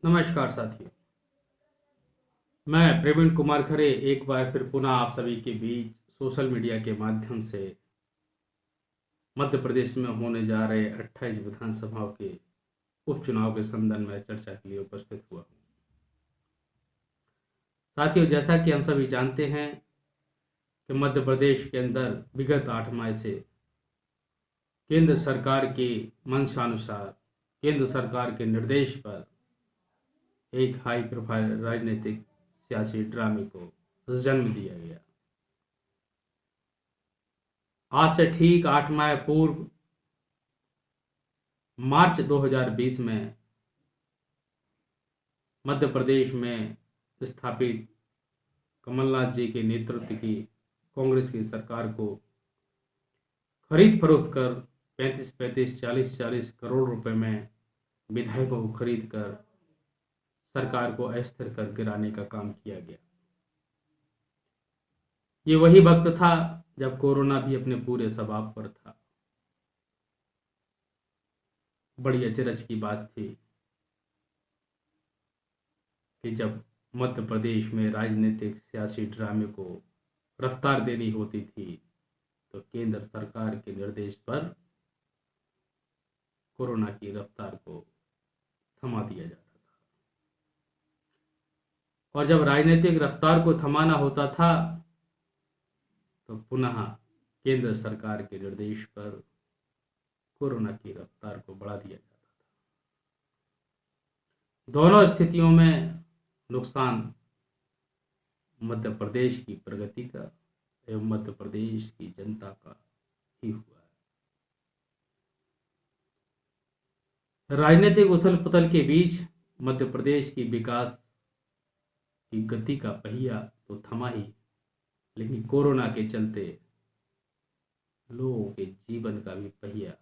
नमस्कार साथियों। मैं प्रवीण कुमार खरे एक बार फिर पुनः आप सभी के बीच सोशल मीडिया के माध्यम से मध्य प्रदेश में होने जा रहे 28 विधानसभाओं के उपचुनाव के संबंध में चर्चा के लिए उपस्थित हुआ हूँ। साथियों, जैसा कि हम सभी जानते हैं कि मध्य प्रदेश के अंदर विगत 8 माह से केंद्र सरकार की मंशानुसार, केंद्र सरकार के निर्देश पर एक हाई प्रोफाइल राजनीतिक सियासी ड्रामे को जन्म दिया गया। आज से ठीक 8 माह पूर्व मार्च 2020 में मध्य प्रदेश में स्थापित कमलनाथ जी के नेतृत्व की कांग्रेस की सरकार को खरीद फरोख्त कर 35-35, 40-40 करोड़ रुपए में विधायकों को खरीद कर सरकार को अस्थिर कर गिराने का काम किया गया। ये वही वक्त था जब कोरोना भी अपने पूरे स्वभाव पर था। बड़ी अचरज की बात थी कि जब मध्य प्रदेश में राजनीतिक सियासी ड्रामे को रफ्तार देनी होती थी तो केंद्र सरकार के निर्देश पर कोरोना की रफ्तार को थमा दिया जाता था। और जब राजनीतिक रफ्तार को थमाना होता था तो पुनः केंद्र सरकार के निर्देश पर कोरोना की रफ्तार को बढ़ा दिया जाता था। दोनों स्थितियों में नुकसान मध्य प्रदेश की प्रगति का एवं मध्य प्रदेश की जनता का ही हुआ है। राजनीतिक उथल पुथल के बीच मध्य प्रदेश की विकास की गति का पहिया तो थमा ही, लेकिन कोरोना के चलते लोगों के जीवन का भी पहिया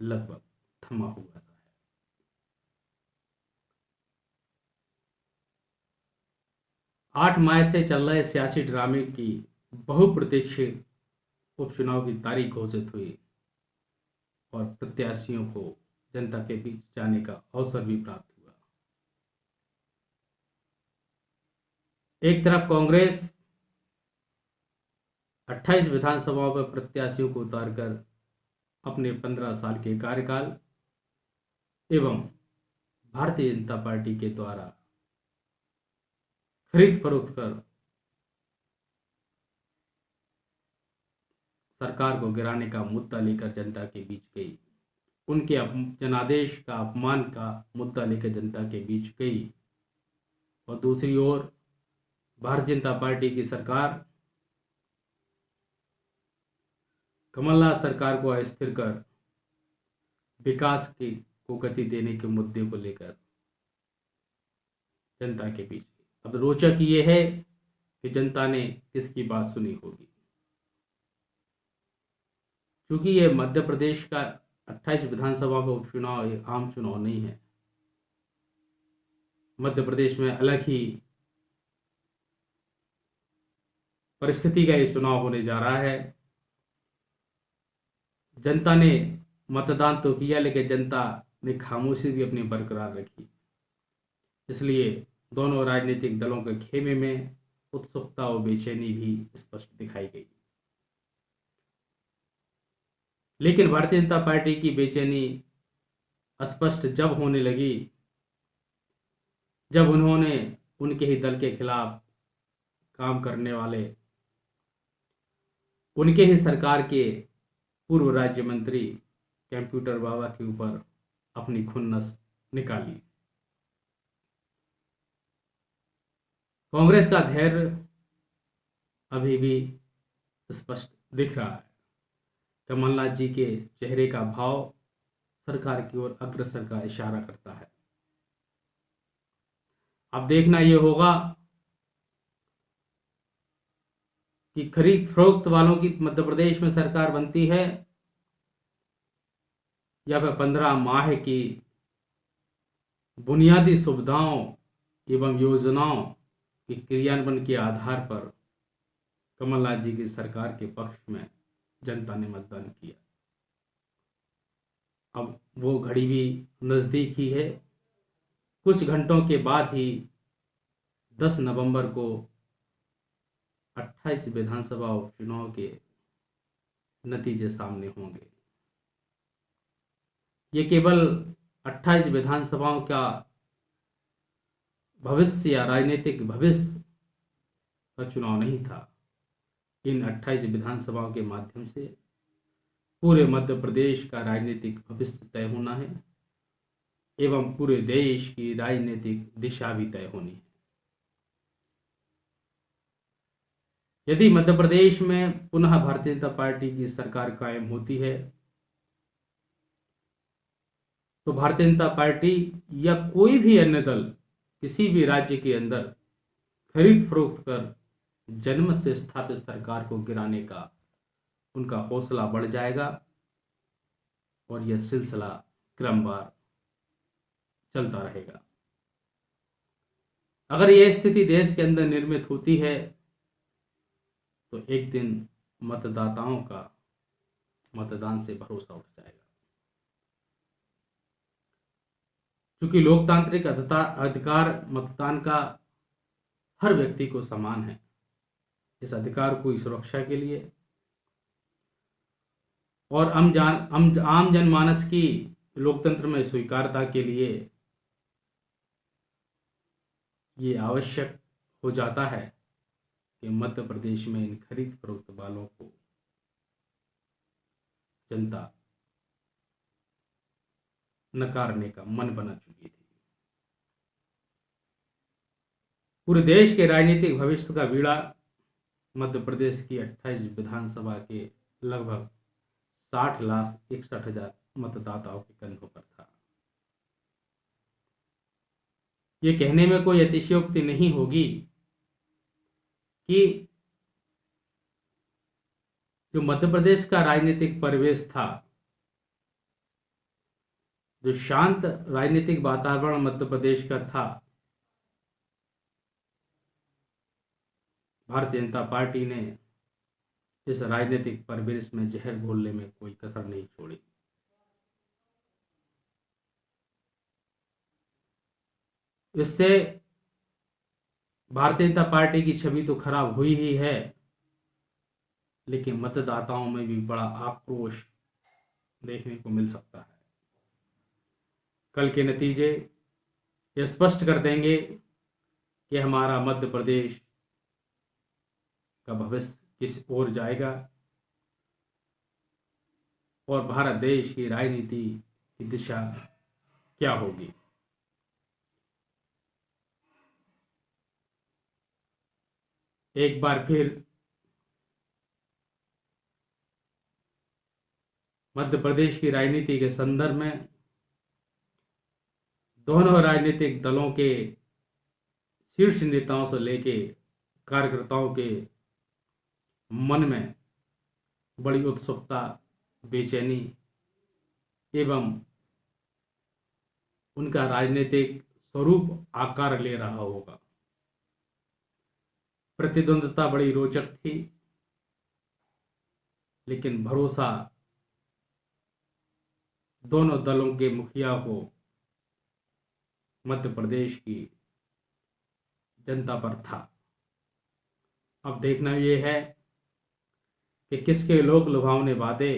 लगभग थमा हुआ सा है। 8 माह से चल रहे सियासी ड्रामे की बहुप्रतीक्षित उपचुनाव की तारीख घोषित हुई और प्रत्याशियों को जनता के बीच जाने का अवसर भी प्राप्त हुआ। एक तरफ कांग्रेस 28 विधानसभाओं पर प्रत्याशियों को उतारकर अपने 15 साल के कार्यकाल एवं भारतीय जनता पार्टी के द्वारा खरीद फरोख्त कर सरकार को गिराने का मुद्दा लेकर जनता के बीच गई, उनके जनादेश का अपमान का मुद्दा लेकर जनता के बीच गई। और दूसरी ओर भारतीय जनता पार्टी की सरकार कमलनाथ सरकार को अस्थिर कर विकास की को गति देने के मुद्दे को लेकर जनता के बीच गई। अब रोचक ये है कि जनता ने किसकी बात सुनी होगी, क्योंकि ये मध्य प्रदेश का 28 विधानसभा का उपचुनाव आम चुनाव नहीं है। मध्य प्रदेश में अलग ही परिस्थिति का ये चुनाव होने जा रहा है। जनता ने मतदान तो किया, लेकिन जनता ने खामोशी भी अपनी बरकरार रखी। इसलिए दोनों राजनीतिक दलों के खेमे में उत्सुकता और बेचैनी भी स्पष्ट दिखाई गई। लेकिन भारतीय जनता पार्टी की बेचैनी स्पष्ट जब होने लगी जब उन्होंने उनके ही दल के खिलाफ काम करने वाले, उनके ही सरकार के पूर्व राज्य मंत्री कंप्यूटर बाबा के ऊपर अपनी खुन्नस निकाली। कांग्रेस का धैर्य अभी भी स्पष्ट दिख रहा है। कमलनाथ जी के चेहरे का भाव सरकार की ओर अग्रसर का इशारा करता है। अब देखना यह होगा कि खरीद फरोख्त वालों की मध्य प्रदेश में सरकार बनती है या फिर 15 माह की बुनियादी सुविधाओं एवं योजनाओं के क्रियान्वयन के आधार पर कमलनाथ जी की सरकार के पक्ष में जनता ने मतदान किया। अब वो घड़ी भी नज़दीक ही है कुछ घंटों के बाद ही 10 नवंबर को 28 विधानसभा उपचुनाव के नतीजे सामने होंगे। ये केवल 28 विधानसभाओं का भविष्य या राजनीतिक भविष्य का चुनाव नहीं था। इन 28 विधानसभाओं के माध्यम से पूरे मध्य प्रदेश का राजनीतिक भविष्य तय होना है एवं पूरे देश की राजनीतिक दिशा भी तय होनी है। यदि मध्य प्रदेश में पुनः भारतीय जनता पार्टी की सरकार कायम होती है तो भारतीय जनता पार्टी या कोई भी अन्य दल किसी भी राज्य के अंदर खरीद फरोख्त कर जन्म से स्थापित सरकार को गिराने का उनका हौसला बढ़ जाएगा और यह सिलसिला क्रमवार चलता रहेगा। अगर यह स्थिति देश के अंदर निर्मित होती है तो एक दिन मतदाताओं का मतदान से भरोसा उठ जाएगा। क्योंकि लोकतांत्रिक अधिकार मतदान का हर व्यक्ति को समान है। इस अधिकार की सुरक्षा के लिए और आम जनमानस की लोकतंत्र में स्वीकार्यता के लिए ये आवश्यक हो जाता है कि मध्य प्रदेश में इन खरीद फरोख्त वालों को जनता नकारने का मन बना चुकी थी। पूरे देश के राजनीतिक भविष्य का बीड़ा मध्य प्रदेश की 28 विधानसभा के लगभग 60,61,000 मतदाताओं के कंधों पर था। ये कहने में कोई अतिशयोक्ति नहीं होगी कि जो मध्य प्रदेश का राजनीतिक परिवेश था, जो शांत राजनीतिक वातावरण मध्य प्रदेश का था, भारतीय जनता पार्टी ने इस राजनीतिक परिवेश में जहर घोलने में कोई कसर नहीं छोड़ी। इससे भारतीय जनता पार्टी की छवि तो खराब हुई ही है, लेकिन मतदाताओं में भी बड़ा आक्रोश देखने को मिल सकता है। कल के नतीजे ये स्पष्ट कर देंगे कि हमारा मध्य प्रदेश का भविष्य किस ओर जाएगा और भारत देश की राजनीति की दिशा क्या होगी। एक बार फिर मध्य प्रदेश की राजनीति के संदर्भ में दोनों राजनीतिक दलों के शीर्ष नेताओं से लेके कार्यकर्ताओं के मन में बड़ी उत्सुकता, बेचैनी एवं उनका राजनीतिक स्वरूप आकार ले रहा होगा। प्रतिद्वंद्विता बड़ी रोचक थी, लेकिन भरोसा दोनों दलों के मुखिया को मध्य प्रदेश की जनता पर था। अब देखना यह है कि किसके लोक लुभावने वादे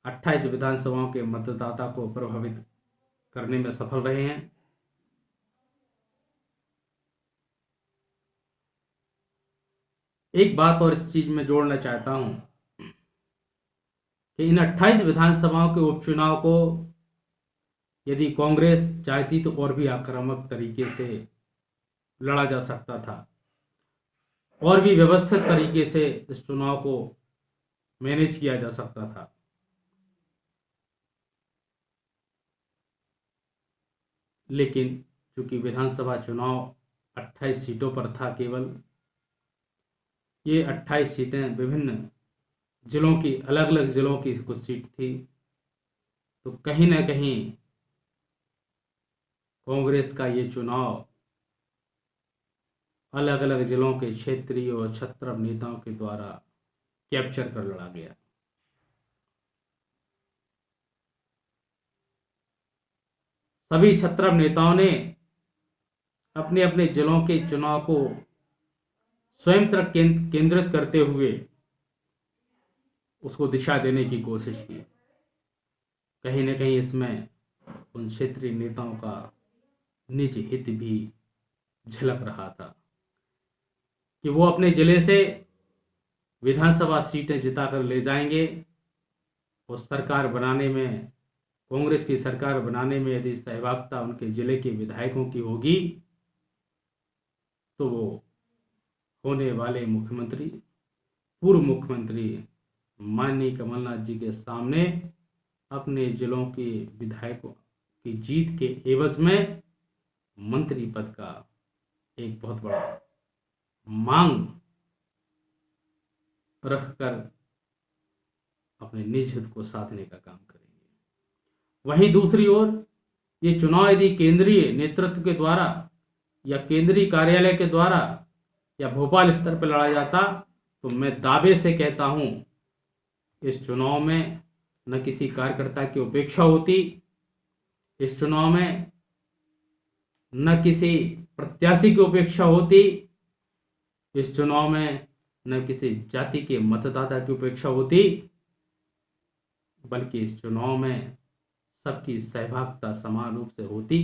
28 विधानसभाओं के मतदाता को प्रभावित करने में सफल रहे हैं। एक बात और इस चीज में जोड़ना चाहता हूं कि इन 28 विधानसभाओं के उपचुनाव को यदि कांग्रेस चाहती तो और भी आक्रामक तरीके से लड़ा जा सकता था और भी व्यवस्थित तरीके से इस चुनाव को मैनेज किया जा सकता था। लेकिन चूंकि विधानसभा चुनाव 28 सीटों पर था, केवल ये 28 सीटें विभिन्न जिलों की, अलग अलग जिलों की कुछ सीट थी, तो कहीं ना कहीं कांग्रेस का ये चुनाव अलग अलग जिलों के क्षेत्रीय और छत्रप नेताओं के द्वारा कैप्चर कर लड़ा गया। सभी छत्रप नेताओं ने अपने अपने जिलों के चुनाव को स्वयं तरफ केंद्रित करते हुए उसको दिशा देने की कोशिश की। कहीं न कहीं इसमें उन क्षेत्रीय नेताओं का निज हित भी झलक रहा था कि वो अपने जिले से विधानसभा सीटें जिताकर ले जाएंगे और सरकार बनाने में, कांग्रेस की सरकार बनाने में यदि सहभागिता उनके जिले के विधायकों की होगी तो वो होने वाले मुख्यमंत्री, पूर्व मुख्यमंत्री माननीय कमलनाथ जी के सामने अपने जिलों के विधायकों की जीत के एवज में मंत्री पद का एक बहुत बड़ा मांग रखकर अपने निज हित को साधने का काम करेंगे। वहीं दूसरी ओर ये चुनाव यदि केंद्रीय नेतृत्व के द्वारा या केंद्रीय कार्यालय के द्वारा या भोपाल स्तर पर लड़ा जाता तो मैं दावे से कहता हूं इस चुनाव में न किसी कार्यकर्ता की उपेक्षा होती, इस चुनाव में न किसी प्रत्याशी की उपेक्षा होती, इस चुनाव में न किसी जाति के मतदाता की उपेक्षा होती, बल्कि इस चुनाव में सबकी सहभागिता समान रूप से होती